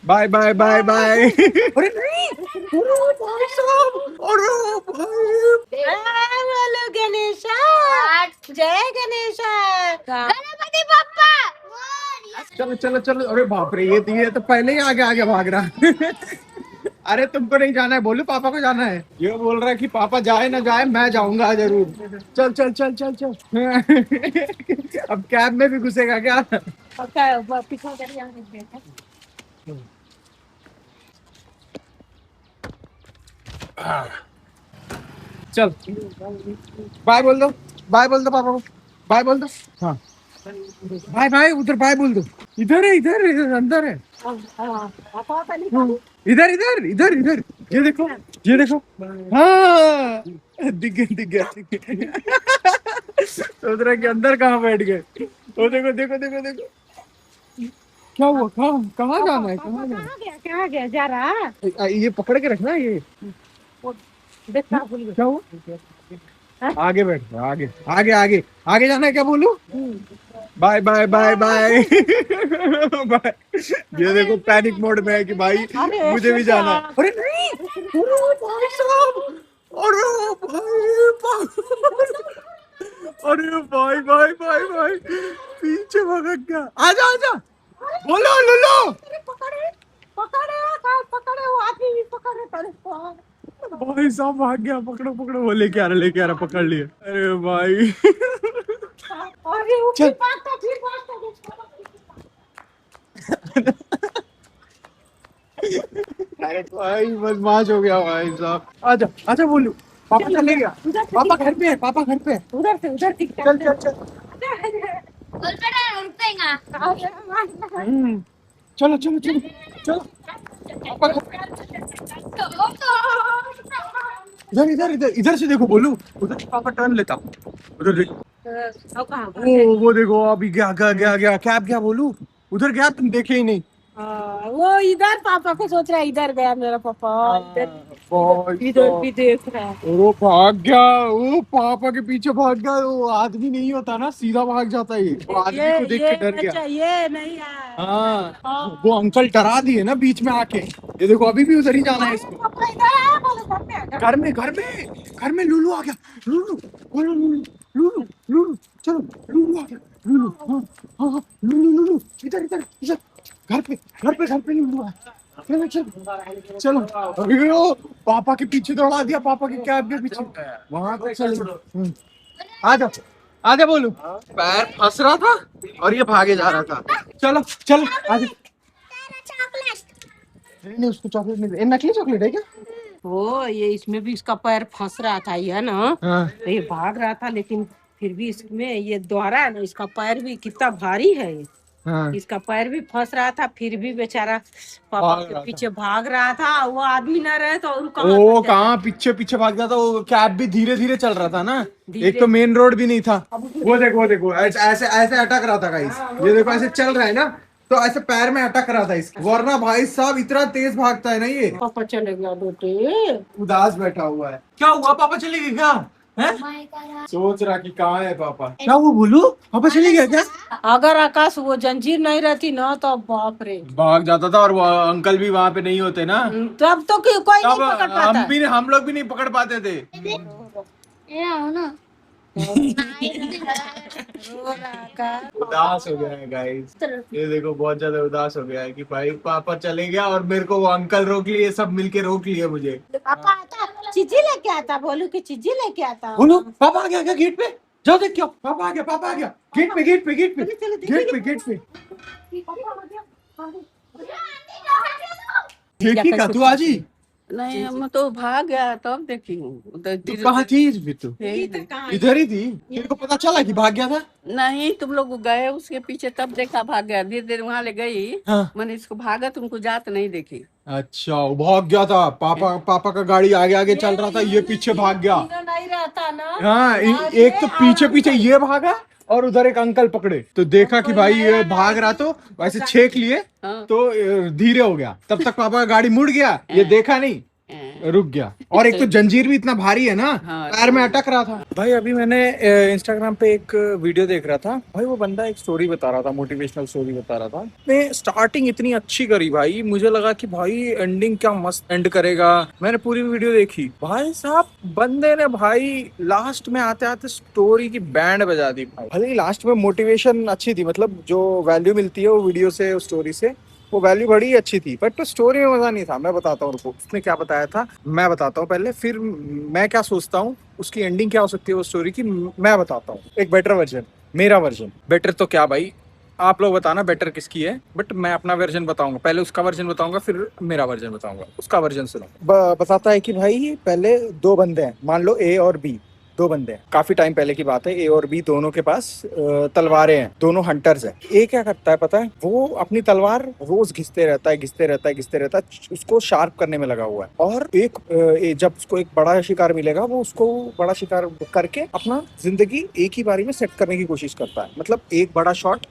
Bye bye bye bye. अरे नहीं, अरे भाई साहब, अरे भाई, बोलो गणेशा, जय गणेशा, गणपति बप्पा। चलो चलो चलो। अरे बाप रे, ये तो पहले ही आगे आगे भाग रहा। अरे तुमको नहीं जाना है, बोलो पापा को जाना है। ये बोल रहा है कि पापा जाए ना जाए मैं जाऊंगा जरूर। चल चल चल चल चल। अब कैब में भी घुसेगा क्या? पीछे करिए। चल बाय बोल दो, बाय बोल दो पापा को, बाय बोल दो। हाँ बाय बाय, उधर बाय बोल दो। इधर है, इधर इधर अंदर है। इधर इधर इधर इधर, ये देखो, ये देखो। हाँ दिख गया दिख गया दिख गया। सोच रहा कि अंदर कहाँ बैठ गए। वो देखो देखो देखो देखो, क्या हुआ, कहाँ कहाँ जाना है, कहाँ जाना कहाँ गया जा रहा है? ये पकड़ के रखना ये। देखना भूल गया। क्या हुआ? आगे बैठ, आगे आगे आगे आगे जाना है, क्या बोलूं? Bye bye bye bye. Bye. ये देखो पैनिक मोड में है कि भाई मुझे भी जाना है। अरे नहीं, अरे भाई साहब, अरे भाई, अरे भाई भाई भाई भाई, पीछे भगत गया। आजा आजा, बोलो लुलो। पकड़े पकड़े पकड़े, वो आदमी भी पकड़े। भाई साहब भाग गया, पकड़ो पकड़ो। वो लेके आ रहा, लेके आ रहा, पकड़ लिया। अरे भाई। अरे वो चल। फिर अरे भाई बदमाश हो गया भाई साहब। आजा आजा बोलू, पापा चले गया। पापा घर पे है, पापा घर पे है। उधर से उधर चल चल चल। चलो चलो चलो चलो। पापा इधर इधर इधर इधर से देखो बोलू, उधर से पापा टर्न लेता। उधर देखो, वो देखो अभी गया गया गया गया, कैब गया बोलू, उधर गया, तुम देखे ही नहीं। वो इधर पापा को सोच रहा है, इधर गया मेरा पापा, इधर भी देख रहा है। वो भाग गया, वो पापा के पीछे भाग गया। वो आदमी नहीं होता ना, सीधा भाग जाता है। वो आदमी को देख के डर गया। ये नहीं है। हाँ वो अंकल डरा दिए ना बीच में आके। ये देखो अभी भी उधर ही जाना है इसको। पापा इधर आया, बोले घर में घर में घर में लूलू आ गया। लूलू बोलो, लूलू लूलू लूलू, चलो लूलू आ गया। लूलू, हाँ हाँ हाँ, लूलू लूलू, इधर इधर इधर, घर पे घर पे घर पे लूलू है। चलो चलो चलो। अरे वो पापा के पीछे दौड़ा दिया, पापा के कैब के पीछे। वहां पे चलो, आजा आजा बोलू। पैर फंस रहा था और ये भागे जा रहा था। चलो चलो आजा। नहीं उसको चॉकलेट नहीं, ये नकली चॉकलेट है क्या? वो ये इसमें भी इसका पैर फंस रहा था, ये ना। हाँ। ये भाग रहा था, लेकिन फिर भी इसमें ये द्वारा है ना, इसका पैर भी कितना भारी है ये। हाँ। इसका पैर भी फंस रहा था, फिर भी बेचारा पापा के पीछे भाग रहा था। वो आदमी ना रहे तो और वो कहाँ पीछे पीछे भाग गया था। वो कैब भी धीरे धीरे चल रहा था ना, एक तो मेन रोड भी नहीं था। वो देखो ऐसे ऐसे ऐसे अटक रहा था गाइस। ये देखो ऐसे चल रहा है ना, तो ऐसे पैर में अटक रहा था इसका, वरना भाई साहब इतना तेज भागता है ना ये। पापा चले गया बेटे, उदास बैठा हुआ है। क्या हुआ, पापा चले गए क्या? सोच रहा कि कहाँ है पापा। क्या हुआ बोलू, पापा चले गए क्या? अगर आकाश वो जंजीर नहीं रहती ना तो बाप रे भाग जाता था। और वो अंकल भी वहाँ पे नहीं होते ना, तब तो कोई नहीं तब पकड़ पाता। हम लोग भी नहीं पकड़ पाते थे। उदास हो गया है गाइस। ये देखो बहुत ज्यादा उदास हो गया है कि भाई पापा चले गया और मेरे को वो अंकल रोक लिए, सब मिलके रोक लिए मुझे। पापा आता, चीजी लेके आता, बोलू की चीजी लेके आता। बोलो पापा आ गया क्या गेट पे? जाओ देख क्या, पापा आ गया, पापा आ गया। गेट पे गेट पे गेट पे गेट पे गेट पे। देखिएगा तू आज ही। नहीं हम तो भाग गया, तब देखी हूँ तू कहाँ थी फिर? तू इधर ही थी, तेरे को पता चला कि भाग गया था? नहीं, तुम लोग गए उसके पीछे तब देखा भाग गया। धीरे धीरे वहाँ ले गई। हाँ। मैंने इसको भागा, तुमको जात नहीं देखी। अच्छा वो भाग गया था। पापा का गाड़ी आगे आगे चल रहा था, ये पीछे भाग गया। नहीं रहता ना। हाँ एक तो पीछे पीछे ये भागा और उधर एक अंकल पकड़े, तो देखा कि भाई ये भाग रहा, तो वैसे छेक लिए तो धीरे हो गया। तब तक पापा का गाड़ी मुड़ गया, ये देखा नहीं। रुक गया। और एक तो जंजीर भी इतना भारी है ना, हाँ। पैर में अटक रहा था। भाई अभी मैंने इंस्टाग्राम पे एक वीडियो देख रहा था भाई, वो बंदा एक स्टोरी बता रहा था, मोटिवेशनल स्टोरी बता रहा था। ने स्टार्टिंग इतनी अच्छी करी भाई, मुझे लगा कि भाई एंडिंग क्या मस्त एंड करेगा। मैंने पूरी वीडियो देखी भाई साहब, बंदे ने भाई लास्ट में आते आते स्टोरी की बैंड बजा दी भाई। भले ही लास्ट में मोटिवेशन अच्छी थी, मतलब जो वैल्यू मिलती है वो वीडियो से, उस स्टोरी से, वो वैल्यू बड़ी अच्छी थी, बट तो स्टोरी में मजा नहीं था। मैं बताता हूँ, रुको उसने क्या बताया था मैं बताता हूँ पहले, फिर मैं क्या सोचता हूँ उसकी एंडिंग क्या हो सकती है वो स्टोरी की, मैं बताता हूँ एक बेटर वर्जन, मेरा वर्जन। बेटर तो क्या भाई, आप लोग बताना बेटर किसकी है, बट मैं अपना वर्जन बताऊंगा। पहले उसका वर्जन बताऊंगा, फिर मेरा वर्जन बताऊंगा। उसका वर्जन सुनो। बताता है कि भाई पहले दो बंदे हैं, मान लो ए और बी, दो बंदे हैं, काफी टाइम पहले की बात है। ए और बी दोनों के पास तलवारें हैं, दोनों हंटर्स हैं। ए क्या करता है पता है, वो अपनी तलवार रोज घिसते रहता है, घिसते रहता है, घिसते रहता है, उसको शार्प करने में लगा हुआ है। और जब उसको एक बड़ा शिकार मिलेगा, वो उसको बड़ा शिकार करके अपना जिंदगी एक ही बारी में सेट करने की कोशिश करता है। मतलब एक बड़ा शॉट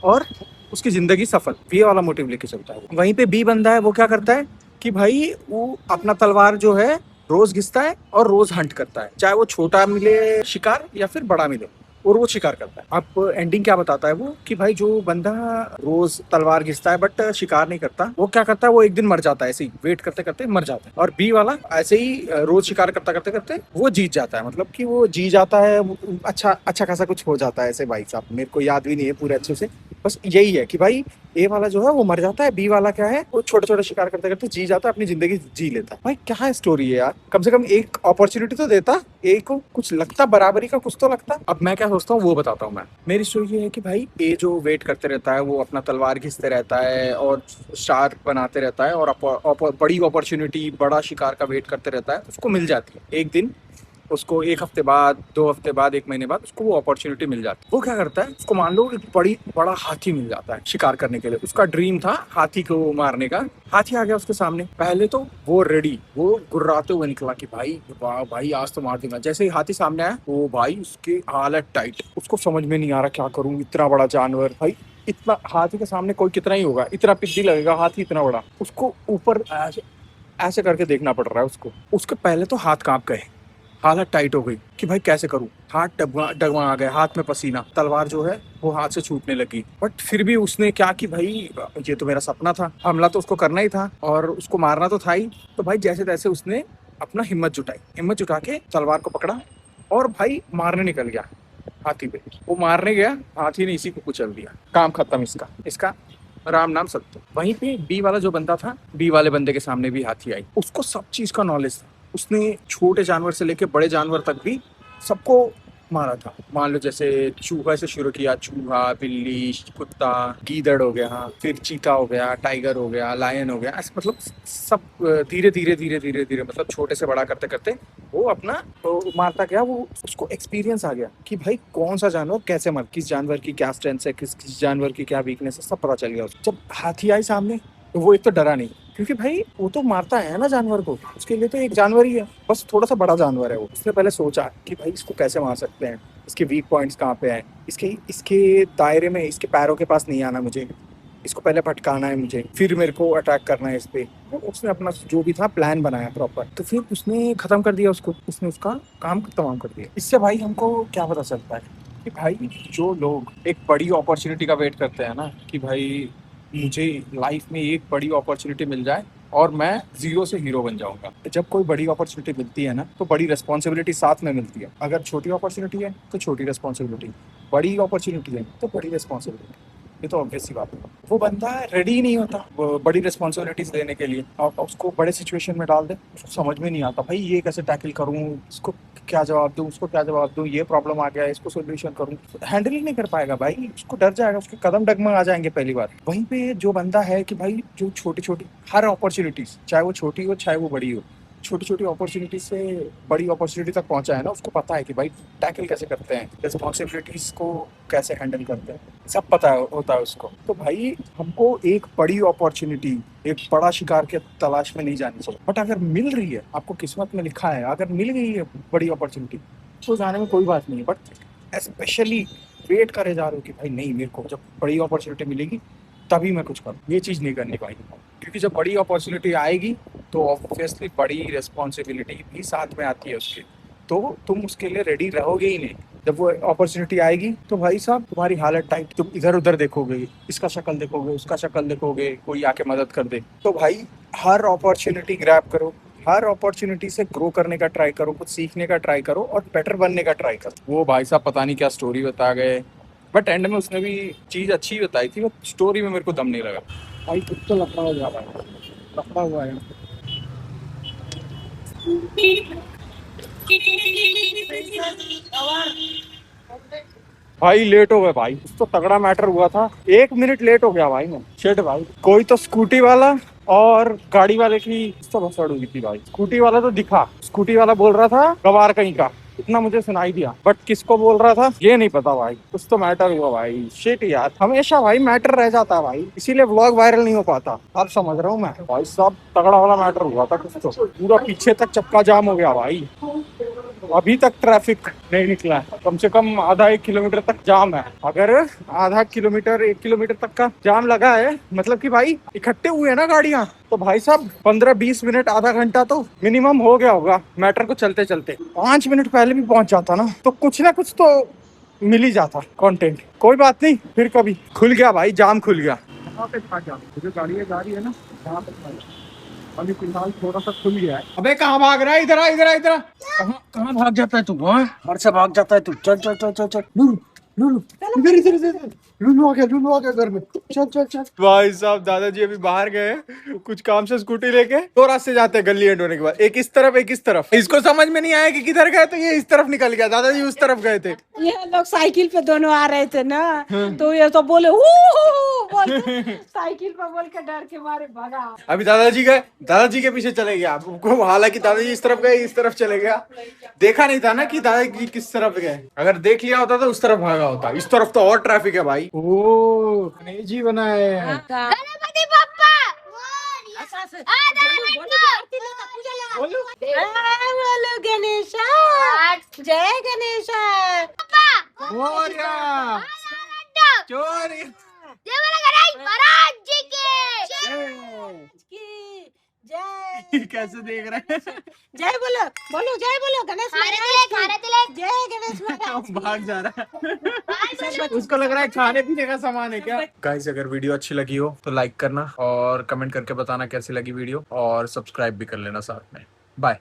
और उसकी जिंदगी सफल, ये वाला मोटिव लेके चलता है। वहीं पे बी बंदा है, वो क्या करता है कि भाई वो अपना तलवार जो है रोज घिसता है और रोज हंट करता है, चाहे वो छोटा मिले शिकार या फिर बड़ा मिले, और वो शिकार करता है। अब एंडिंग क्या बताता है वो, कि भाई जो बंदा रोज तलवार घिसता है बट शिकार नहीं करता, वो क्या करता है, वो एक दिन मर जाता है, ऐसे ही वेट करते करते मर जाता है। और बी वाला ऐसे ही रोज शिकार करता करते करते वो जीत जाता है, मतलब कि वो जी जाता है, अच्छा अच्छा खासा कुछ हो जाता है ऐसे। भाई साहब मेरे को याद भी नहीं है पूरे अच्छे से, बस यही है कि भाई ए वाला जो है वो मर जाता है, बी वाला क्या है, वो छोटे छोटे शिकार करते करते जी जाता है, अपनी जिंदगी जी लेता है। भाई क्या स्टोरी है यार, कम से कम एक अपॉर्चुनिटी तो देता, ए को कुछ लगता, बराबरी का कुछ तो लगता। अब मैं क्या सोचता हूँ वो बताता हूँ मैं। मेरी स्टोरी ये है कि भाई ए जो वेट करते रहता है, वो अपना तलवार घिसते रहता है और शार्प बनाते रहता है, और बड़ी अपॉर्चुनिटी, बड़ा शिकार का वेट करते रहता है, उसको मिल जाती है एक दिन। उसको एक हफ्ते बाद, 2 हफ्ते बाद, 1 महीने बाद उसको वो अपॉर्चुनिटी मिल जाती है। वो क्या करता है, उसको मान लो एक बड़ा हाथी मिल जाता है शिकार करने के लिए। उसका ड्रीम था हाथी को मारने का। हाथी आ गया उसके सामने, पहले तो वो रेडी, वो गुर्राते हुए निकला कि भाई वाह भाई आज तो मार दूंगा। जैसे ही हाथी सामने आया, वो भाई उसकी हालत टाइट, उसको समझ में नहीं आ रहा क्या करूं, इतना बड़ा जानवर भाई, इतना हाथी के सामने कोई कितना ही होगा, इतना पिद्दी लगेगा हाथी इतना बड़ा। उसको ऊपर ऐसे करके देखना पड़ रहा है उसको। उसके पहले तो हाथ कांप गए, हालत टाइट हो गई कि भाई कैसे करूं, हाथ डगमा आ गए, हाथ में पसीना, तलवार जो है वो हाथ से छूटने लगी। बट फिर भी उसने क्या कि भाई ये तो मेरा सपना था, हमला तो उसको करना ही था और उसको मारना तो था ही। तो भाई जैसे तैसे उसने अपना हिम्मत जुटाई, हिम्मत जुटा के तलवार को पकड़ा और भाई मारने निकल गया हाथी पे। वो मारने गया, हाथी ने इसी को कुचल दिया, काम खत्म इसका, इसका राम नाम सत्य। वहीं पे बी वाला जो बंदा था, बी वाले बंदे के सामने भी हाथी आई, उसको सब चीज का नॉलेज था। उसने छोटे जानवर से लेके बड़े जानवर तक भी सबको मारा था। मान लो जैसे चूहा से शुरू किया, चूहा, बिल्ली, कुत्ता, गीदड़ हो गया, फिर चीता हो गया, टाइगर हो गया, लायन हो गया, ऐसे मतलब सब धीरे धीरे धीरे धीरे धीरे, मतलब छोटे से बड़ा करते करते वो अपना मारता गया। वो उसको एक्सपीरियंस आ गया कि भाई कौन सा जानवर कैसे मर, किस जानवर की क्या स्ट्रेंथ है, किस जानवर की क्या वीकनेस है, सब पता चल गया उसको। जब हाथी आई सामने तो वो एक तो डरा नहीं, क्योंकि भाई वो तो मारता है ना जानवर को, उसके लिए तो एक जानवर ही है, बस थोड़ा सा बड़ा जानवर है वो। उसने पहले सोचा कि भाई इसको कैसे मार सकते हैं, इसके वीक पॉइंट्स कहाँ पे हैं, इसके दायरे में, इसके पैरों के पास नहीं आना मुझे, इसको पहले भटकाना है मुझे, फिर मेरे को अटैक करना है इस पे। तो उसने अपना जो भी था प्लान बनाया प्रॉपर, तो फिर उसने खत्म कर दिया उसको, उसने उसका काम तमाम कर दिया। इससे भाई हमको क्या पता चलता है कि भाई जो लोग एक बड़ी अपॉर्चुनिटी का वेट करते हैं ना, कि भाई मुझे लाइफ में एक बड़ी अपॉर्चुनिटी मिल जाए और मैं जीरो से हीरो बन जाऊंगा। जब कोई बड़ी अपॉर्चुनिटी मिलती है ना, तो बड़ी रिस्पॉन्सिबिलिटी साथ में मिलती है। अगर छोटी अपॉर्चुनिटी है तो छोटी रिस्पॉन्सिबिलिटी, बड़ी अपॉर्चुनिटी है तो बड़ी रिस्पॉन्सिबिलिटी, ये तो ऑब्वियस सी बात है। वो बंदा रेडी ही नहीं होता बड़ी रिस्पॉन्सिबिलिटीज लेने के लिए, और उसको बड़े सिचुएशन में डाल दे, उसको समझ में नहीं आता भाई ये कैसे टैकल करूँ, इसको क्या जवाब दूँ, उसको क्या जवाब दूँ, ये प्रॉब्लम आ गया है, इसको सोल्यूशन करूँ, हैंडल ही नहीं कर पाएगा भाई, उसको डर जाएगा, उसके कदम डगमगा जाएंगे पहली बार। वहीं पे जो बंदा है कि भाई जो छोटी छोटी हर अपॉर्चुनिटीज, चाहे वो छोटी हो चाहे वो बड़ी हो, छोटी छोटी अपॉर्चुनिटी से बड़ी अपॉर्चुनिटी तक पहुंचा है ना, उसको पता है कि भाई टैकल कैसे करते हैं, रिस्पॉन्सिबिलिटीज को कैसे हैंडल करते हैं, सब पता होता है उसको। तो भाई हमको एक बड़ी अपॉर्चुनिटी, एक बड़ा शिकार के तलाश में नहीं जानी चाहिए। बट अगर मिल रही है, आपको किस्मत में लिखा है, अगर मिल गई है बड़ी अपॉर्चुनिटी, तो जाने में कोई बात नहीं है। बट स्पेशली वेट करे जा रहे हो कि भाई नहीं, मेरे को जब बड़ी अपॉर्चुनिटी मिलेगी तभी मैं कुछ करूँ, ये चीज़ नहीं करनी पाएगी। क्योंकि जब बड़ी अपॉर्चुनिटी आएगी तो ऑब्वियसली बड़ी रिस्पॉन्सिबिलिटी भी साथ में आती है उसकी, तो तुम उसके लिए रेडी रहोगे ही नहीं। जब वो अपॉर्चुनिटी आएगी तो भाई साहब तुम्हारी हालत टाइट, तुम इधर उधर देखोगे, इसका शक्ल देखोगे, उसका शक्ल देखोगे, कोई आके मदद कर दे। तो भाई हर अपॉर्चुनिटी ग्रैब करो, हर अपॉर्चुनिटी से ग्रो करने का ट्राई करो, कुछ सीखने का ट्राई करो और बेटर बनने का ट्राई करो। वो भाई साहब पता नहीं क्या स्टोरी बता गए, बट एंड में उसने भी चीज़ अच्छी बताई थी, बट स्टोरी में मेरे को दम नहीं लगा। भाई कुछ तो लफड़ा हो जा रहा है, लफड़ा हुआ है। भाई लेट हो गए भाई, कुछ तो तगड़ा मैटर हुआ था, 1 मिनट लेट हो गया भाई मैं। शिट भाई, कोई तो स्कूटी वाला और गाड़ी वाले की तो भसड़ हुई थी भाई। स्कूटी वाला तो दिखा, स्कूटी वाला बोल रहा था गवार कहीं का, इतना मुझे सुनाई दिया, बट किसको बोल रहा था ये नहीं पता भाई। कुछ तो मैटर हुआ भाई। शिट यार, हमेशा भाई मैटर रह जाता है भाई, इसीलिए व्लॉग वायरल नहीं हो पाता। अब समझ रहा हूँ मैं भाई साहब, तगड़ा वाला मैटर हुआ था कुछ तो, पूरा पीछे तक चक्का जाम हो गया भाई। अभी तक ट्रैफिक नहीं निकला है, कम से कम आधा 1 किलोमीटर तक जाम है। अगर आधा किलोमीटर 1 किलोमीटर तक का जाम लगा है, मतलब कि भाई इकट्ठे हुए हैं ना गाड़ियां, तो भाई साहब 15-20 मिनट, आधा घंटा तो मिनिमम हो गया होगा मैटर को चलते चलते। 5 मिनट पहले भी पहुंच जाता ना तो कुछ ना कुछ तो मिल ही जाता कंटेंट। कोई बात नहीं, फिर कभी। खुल गया भाई, जाम खुल गया। वहाँ पे था जाम, जो गाड़ी जा रही है ना वहाँ पे था। अभी फिलहाल थोड़ा सा खुल गया है। अबे कहाँ भाग रहा है, इधर आ, इधर आ, इधर आ। कहाँ कहाँ भाग जाता है तू, हाँ घर से भाग जाता है तू। चल चल चल चल चल, लुलु लुलु, इधर इधर इधर इधर। लुलु आ गया घर में। चल चल चल। भाई साहब दादाजी अभी बाहर गए कुछ काम से, स्कूटी लेके। दो रास्ते जाते हैं गली एंड होने के बाद, एक इस तरफ एक इस तरफ। इसको समझ में नहीं आया कि किधर गए, तो ये इस तरफ निकल गया, दादाजी उस तरफ गए थे। ये लोग साइकिल पे दोनों आ रहे थे ना, तो ये तो बोले बोल साइकिल पे बोल के डर के मारे भागा। अभी दादाजी गए, दादाजी के पीछे चले गया आपको, हालांकि दादाजी इस तरफ गए, इस तरफ चले गया। देखा नहीं था ना कि दादाजी किस तरफ गए, अगर देख लिया होता तो उस तरफ भागा होता। इस तरफ तो और ट्रैफिक है भाई। ओ गणेश जी बनाए हैं। गणपति बप्पा बोलो गणेशा, जय गणेशा। मोरया, चोरी, महाराज जी की जय। कैसे देख रहे हैं? जय बोलो, बोलो जय बोलो गणेश महाराज की। जय गणेश महाराज। भाग जा रहा है, उसको लग रहा है खाने पीने का सामान है क्या। गाइस अगर वीडियो अच्छी लगी हो तो लाइक करना और कमेंट करके बताना कैसी लगी वीडियो, और सब्सक्राइब भी कर लेना साथ में। बाय।